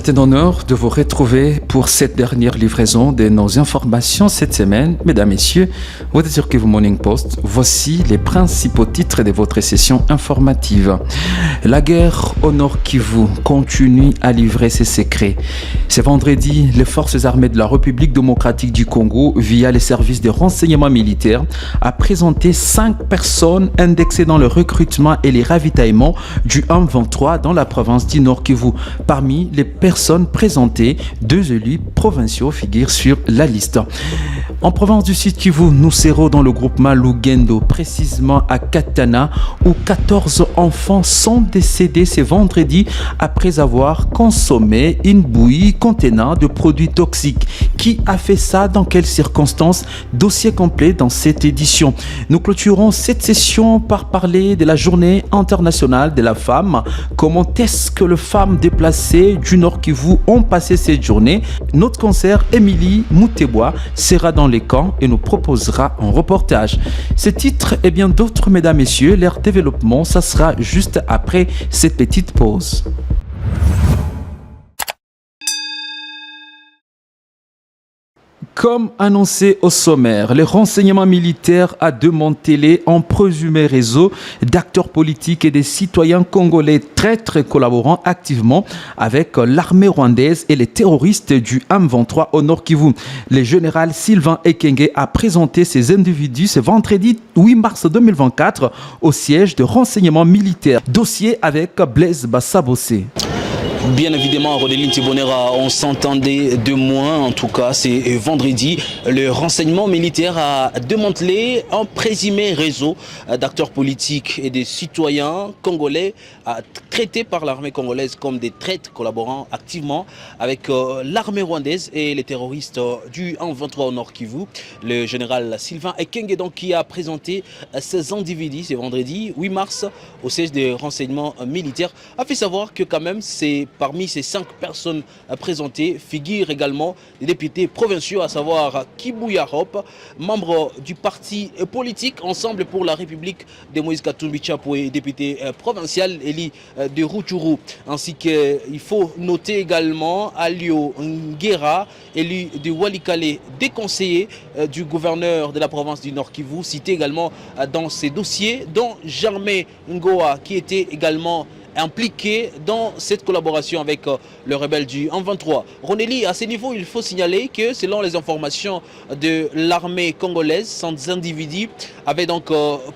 C'est un honneur de vous retrouver pour cette dernière livraison de nos informations cette semaine. Mesdames, Messieurs, vous êtes sur Kivu Morning Post. Voici les principaux titres de votre session informative. La guerre au Nord Kivu continue à livrer ses secrets. Ce vendredi, les forces armées de la République démocratique du Congo, via les services de renseignement militaire, a présenté 5 personnes indexées dans le recrutement et les ravitaillements du M23 dans la province du Nord Kivu. Parmi les personnes présentées, 2 élus provinciaux figurent sur la liste. En province du Sud Kivu, nous serons dans le groupement Lugendo, précisément à Katana, où 14 enfants sont décédés ce vendredi après avoir consommé une bouillie contenant de produits toxiques. Qui a fait ça? Dans quelles circonstances? Dossier complet dans cette édition. Nous clôturons cette session par parler de la journée internationale de la femme. Comment est-ce que les femmes déplacées du Nord Kivu ont passé cette journée? Notre concert Émilie Moutebois sera dans les camps et nous proposera un reportage. Ces titres et bien d'autres, mesdames, messieurs, leur développement, ça sera juste après cette petite pause. Comme annoncé au sommaire, le renseignement militaire a démantelé un présumé réseau d'acteurs politiques et des citoyens congolais traîtres collaborant activement avec l'armée rwandaise et les terroristes du M23 au Nord Kivu. Le général Sylvain Ekenge a présenté ces individus ce vendredi 8 mars 2024 au siège de renseignement militaire. Dossier avec Blaise Bassabossé. Bien évidemment, Rodeline Tibonera, on s'entendait de moins, en tout cas, c'est vendredi. Le renseignement militaire a démantelé un présumé réseau d'acteurs politiques et de citoyens congolais traités par l'armée congolaise comme des traîtres collaborant activement avec l'armée rwandaise et les terroristes du M23 au Nord Kivu. Le général Sylvain Ekenge, donc, qui a présenté ces individus ce vendredi 8 mars au siège des renseignements militaires, a fait savoir que quand même c'est parmi ces 5 personnes présentées figurent également des députés provinciaux, à savoir Kibuya Hope, membre du parti politique Ensemble pour la République de Moïse Katumbi Tchapoué, député provincial élu de Rutshuru, ainsi qu'il faut noter également Alio Nguera, élu de Walikale, des conseillers du gouverneur de la province du Nord Kivu, cité également dans ces dossiers, dont Germain Ngoa, qui était également impliqué dans cette collaboration avec le rebelle du M23. Roneli, à ce niveau, il faut signaler que selon les informations de l'armée congolaise, ces individus avaient donc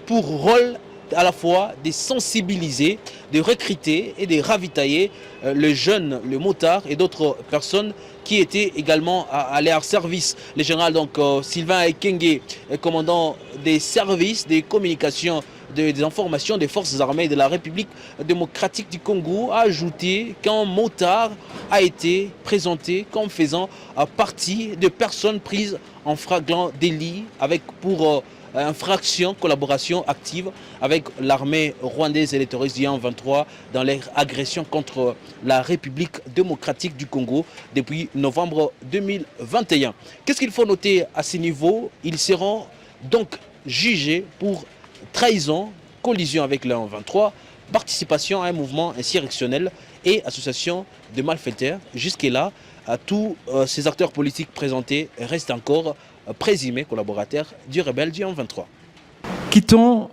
pour rôle à la fois de sensibiliser, de recruter et de ravitailler le jeune, le motard et d'autres personnes qui étaient également à leur service. Le général donc Sylvain Ekenge, commandant des services de communication des informations des forces armées de la République démocratique du Congo, a ajouté qu'un motard a été présenté comme faisant partie de personnes prises en flagrant délit avec pour infraction, collaboration active avec l'armée rwandaise et les terroristes du M23 dans leur agression contre la République démocratique du Congo depuis novembre 2021. Qu'est-ce qu'il faut noter à ce niveau? Ils seront donc jugés pour trahison, collision avec le M23, participation à un mouvement insurrectionnel et association de malfaiteurs. Jusque-là, tous ces acteurs politiques présentés restent encore présumés collaborateurs du rebelle du M23. Quittons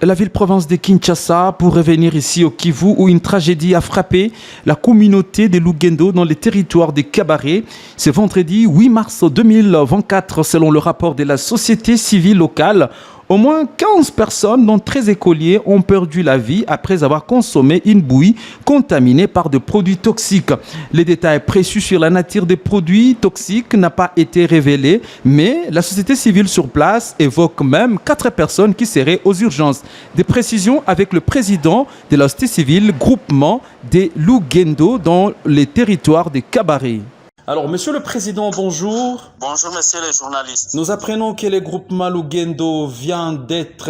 la ville-province de Kinshasa pour revenir ici au Kivu où une tragédie a frappé la communauté de Lugendo dans les territoires de Kabaré. Ce vendredi 8 mars 2024, selon le rapport de la société civile locale, au moins 15 personnes, dont 13 écoliers, ont perdu la vie après avoir consommé une bouillie contaminée par des produits toxiques. Les détails précis sur la nature des produits toxiques n'ont pas été révélés, mais la société civile sur place évoque même 4 personnes qui seraient aux urgences. Des précisions avec le président de la société civile, groupement des Lugendo dans les territoires de Kabaré. Alors, monsieur le président, bonjour. Bonjour, monsieur le journaliste. Nous apprenons que le groupement Lugendo vient d'être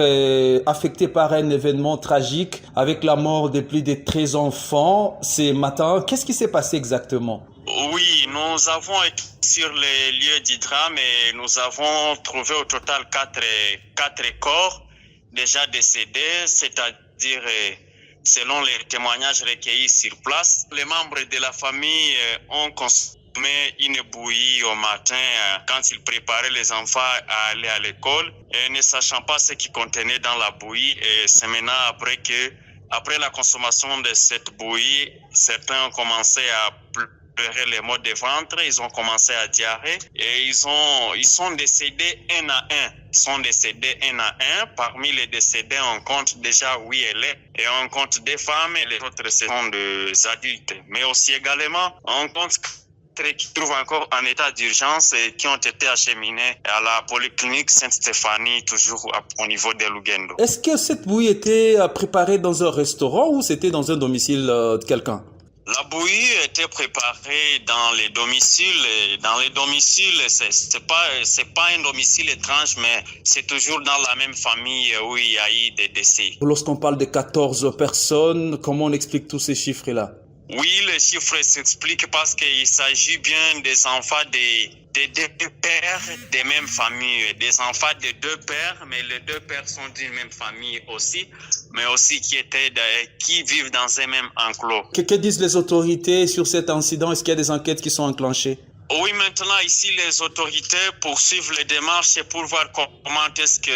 affecté par un événement tragique avec la mort de plus de 13 enfants ce matin. Qu'est-ce qui s'est passé exactement? Oui, nous avons été sur les lieux du drame et nous avons trouvé au total 4 corps déjà décédés, c'est-à-dire Selon les témoignages recueillis sur place, les membres de la famille ont consommé une bouillie au matin quand ils préparaient les enfants à aller à l'école et ne sachant pas ce qui contenait dans la bouillie. Et c'est maintenant après la consommation de cette bouillie, certains ont commencé à pleurer les maux de ventre, ils ont commencé à diarrhée et ils sont décédés un à un. Ils sont décédés un à un. Parmi les décédés, on compte déjà 8 élèves et on compte des femmes et les autres sont des adultes. Mais aussi également, on compte qui trouvent encore en état d'urgence et qui ont été acheminés à la polyclinique Sainte-Stéphanie, toujours au niveau de Lugendo. Est-ce que cette bouillie était préparée dans un restaurant ou c'était dans un domicile de quelqu'un? La bouillie était préparée dans les domiciles. Et dans les domiciles, c'est pas un domicile étrange, mais c'est toujours dans la même famille où il y a eu des décès. Lorsqu'on parle de 14 personnes, comment on explique tous ces chiffres-là? Oui, les chiffres s'expliquent parce qu'il s'agit bien des enfants des deux pères des mêmes familles, des enfants de deux pères, mais les deux pères sont d'une même famille aussi, mais aussi qui vivent dans un même enclos. Que disent les autorités sur cet incident? Est-ce qu'il y a des enquêtes qui sont enclenchées? Oui, maintenant ici les autorités poursuivent les démarches pour voir comment est-ce que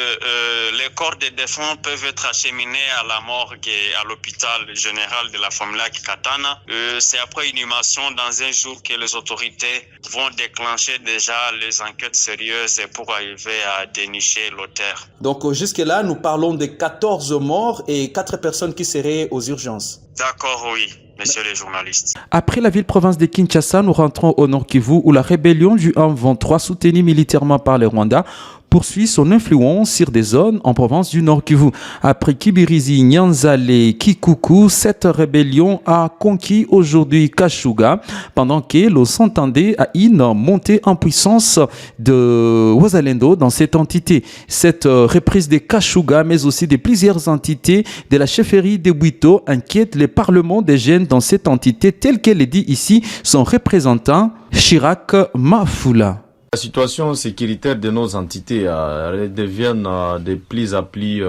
les corps des défunts peuvent être acheminés à la morgue et à l'hôpital général de la Famlac Katana. C'est après inhumation dans un jour que les autorités vont déclencher déjà les enquêtes sérieuses pour arriver à dénicher l'auteur. Donc jusque-là, nous parlons de 14 morts et 4 personnes qui seraient aux urgences. D'accord, oui. Messieurs les journalistes. Après la ville-province de Kinshasa, nous rentrons au Nord Kivu où la rébellion du M23, soutenue militairement par le Rwanda, poursuit son influence sur des zones en province du Nord Kivu. Après Kibirizi, Nyanzale et Kikuku, cette rébellion a conquis aujourd'hui Kashuga, pendant que l'on s'entendait à une montée en puissance de Wazalendo dans cette entité. Cette reprise de Kashuga, mais aussi de plusieurs entités de la chefferie de Bwito, inquiète le Parlement des jeunes dans cette entité, tel qu'elle est dit ici, son représentant, Chirac Mafula. La situation sécuritaire de nos entités devient de plus en plus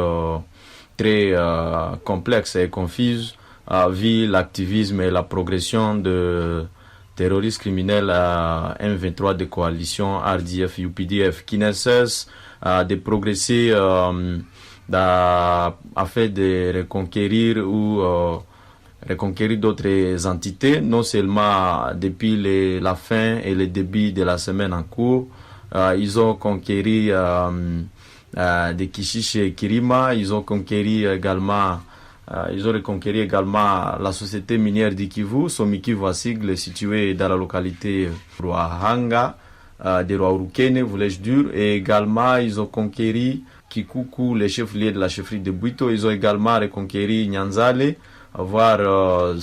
très complexe et confuse vu l'activisme et la progression de terroristes criminels M23 de coalition RDF, UPDF qui ne cessent de progresser afin de reconquérir ou reconquérir d'autres entités, non seulement depuis la fin et le début de la semaine en cours. Ils ont conquéri de Kishiche et Kirima, ils ont reconquéri également la société minière d'Ikivu, Somikivu à sigle, située dans la localité Ruahanga, de Ruaurukene, voulais-je dire, et également ils ont conquéri Kikuku, les chefs-lieux de la chefferie de Bwito, ils ont également reconquéri Nyanzale, voir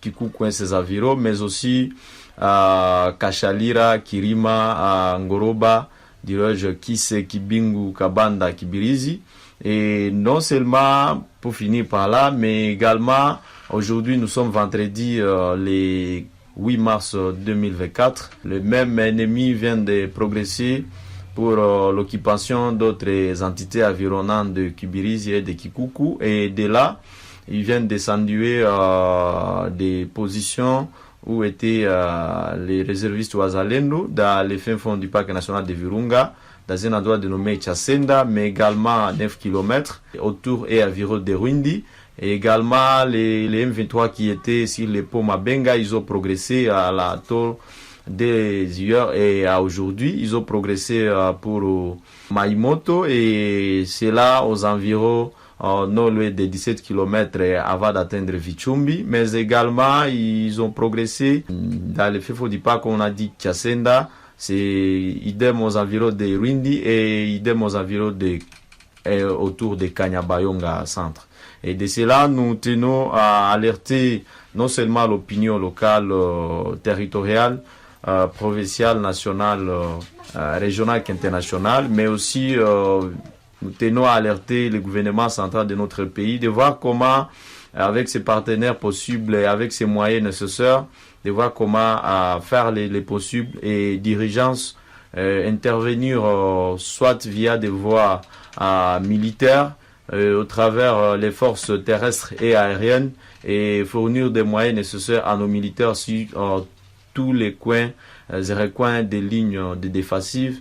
Kikuku et ses environs, mais aussi Kashalira, Kirima, Ngoroba, dirais-je, Kise, Kibingu, Kabanda, Kibirizi. Et non seulement pour finir par là, mais également aujourd'hui nous sommes vendredi le 8 mars 2024. Le même ennemi vient de progresser pour l'occupation d'autres entités environnantes de Kibirizi et de Kikuku, et de là ils viennent de s'enduer des positions où étaient les réservistes Wazalendo dans les fins fonds du parc national de Virunga, dans un endroit dénommé Tchasenda, mais également à 9 km autour et environ de Rwindi. Et également les M23 qui étaient sur les ponts Mabenga, ils ont progressé à la tour des hier et à aujourd'hui. Ils ont progressé pour Maïmoto, et c'est là aux environs non loin de 17 km avant d'atteindre Vichumbi, mais également ils ont progressé dans le FEFO du parc, on a dit Tchasenda, c'est idem aux environs de Rwindi et idem aux environs autour de Kanyabayonga centre. Et de cela, nous tenons à alerter non seulement l'opinion locale, territoriale, provinciale, nationale, régionale qu'internationale, mais aussi nous tenons à alerter le gouvernement central de notre pays de voir comment, avec ses partenaires possibles et avec ses moyens nécessaires, de voir comment faire les possibles et dirigeants intervenir soit via des voies militaires, au travers les forces terrestres et aériennes et fournir des moyens nécessaires à nos militaires sur tous les coins et recoins des lignes de défensive.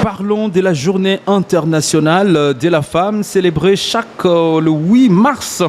Parlons de la journée internationale de la femme célébrée le 8 mars.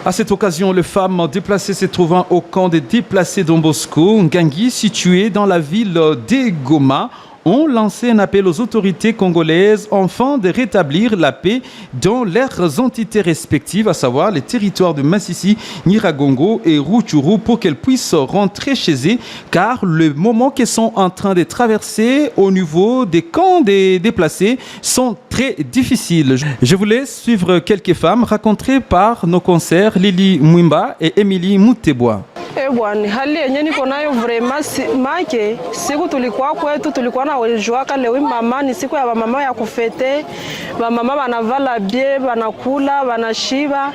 À cette occasion, les femmes déplacées se trouvant au camp des déplacés Don Bosco, Ngangui, situé dans la ville de Goma, ont lancé un appel aux autorités congolaises afin de rétablir la paix dans leurs entités respectives, à savoir les territoires de Massissi, Nyiragongo et Rutshuru, pour qu'elles puissent rentrer chez elles, car le moment qu'elles sont en train de traverser au niveau des camps des déplacés sont très difficiles. Je vous laisse suivre quelques femmes racontées par nos concerts Lili Mwimba et Émilie Muteboa. Bwana, hali yenyewe niko nayo vraiment make siku tulikuwa kwetu tulikuwa na wejuaka leo mama ni siku ya mama ya kufete mama wanavala bie wanakula wanashiba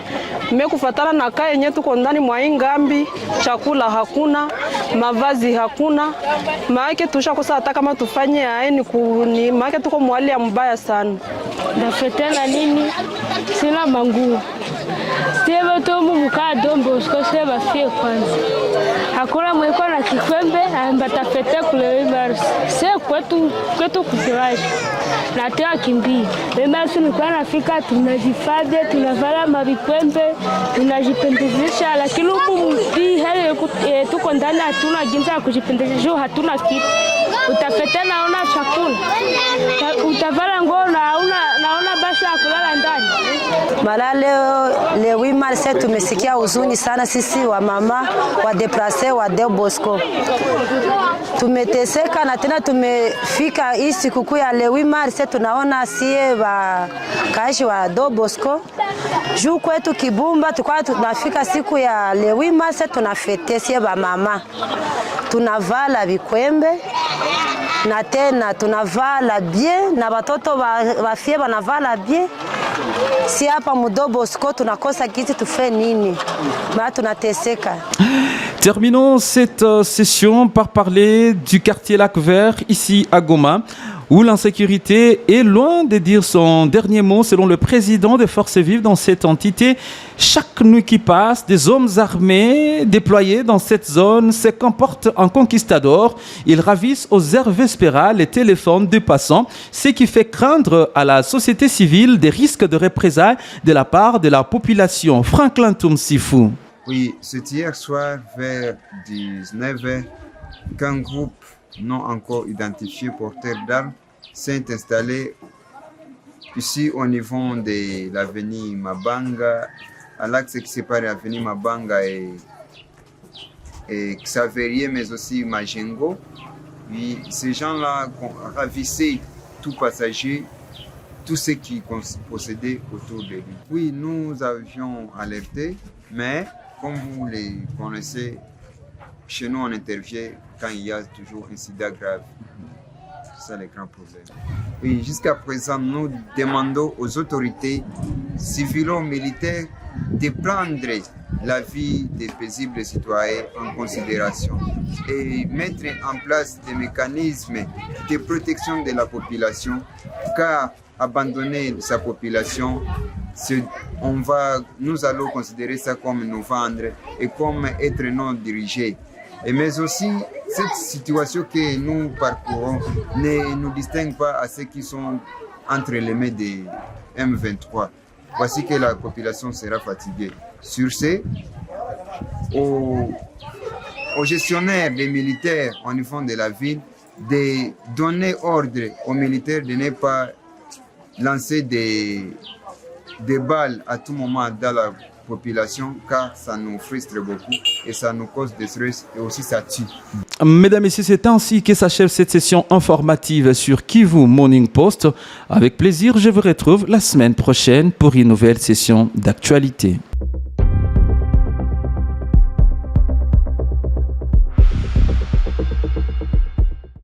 mimi kufatana na kaya yenyewe tuko ndani mwa ngambi chakula hakuna mavazi hakuna make tushakosa hata kama tufanye ni make tuko mwali ya mbaya sana ndafete na nini sina manguo sema tomu muka Don Bosco sema fie kwanza hakuna mwiko na kikwembe ambatafete kule bars se kwetu kufurahi na tena kimbii mema tulikuwa nafika tunajifadhi tunavala mabikwembe tunajipendezesha lakini huko hali tuko ndani hatuna jinsi ya kujipendezesha hatuna kitu utafete naona chakula utavala nguo naona basi ya kulala ndani mara leo 8 Mars tumesikia huzuni sana sisi wa mama wa deplase wa Don Bosco. Tumeteseka na tena tumefika hii sikukuu ya leo 8 Mars tunaona sie wa kaishi wa Don Bosco. Juu kwetu Kibumba tukao tunafika siku ya leo 8 Mars tunafete sie wa mama. Tunavala vikwembe na tena tunavala bien na watoto wafie wanavala bien. Si hapa mu Don Bosco tunakosa kitu tufe nini? Ba tunateseka. Terminons cette session par parler du quartier Lac Vert ici à Goma, où l'insécurité est loin de dire son dernier mot selon le président des forces vives dans cette entité. Chaque nuit qui passe, des hommes armés déployés dans cette zone se comportent en conquistadors. Ils ravissent aux heures vespérales les téléphones des passants, ce qui fait craindre à la société civile des risques de représailles de la part de la population. Franklin Toumsifou. Oui, c'est hier soir vers 19h qu'un groupe non encore identifié porteur d'armes s'est installé ici au niveau de l'avenue Mabanga, à l'axe qui sépare l'avenue Mabanga et Xaverier, mais aussi Majengo. Oui, ces gens-là ravissaient tout passager, tout ce qui possédait autour de lui. Oui, nous avions alerté, mais comme vous les connaissez, chez nous on intervient quand il y a toujours un incident grave. C'est ça le grand problème. Oui, jusqu'à présent, nous demandons aux autorités civilo-militaires de prendre la vie des paisibles citoyens en considération et mettre en place des mécanismes de protection de la population, car abandonner sa population, nous allons considérer ça comme nous vendre et comme être non dirigé. Mais aussi, cette situation que nous parcourons ne nous distingue pas à ceux qui sont entre les mains des M23. Voici que la population sera fatiguée. Sur ce, aux gestionnaires des militaires au niveau de la ville de donner ordre aux militaires de ne pas lancer des balles à tout moment dans la population, car ça nous frustre beaucoup et ça nous cause des stress et aussi ça tue. Mesdames et messieurs, c'est ainsi que s'achève cette session informative sur Kivu Morning Post. Avec plaisir, je vous retrouve la semaine prochaine pour une nouvelle session d'actualité.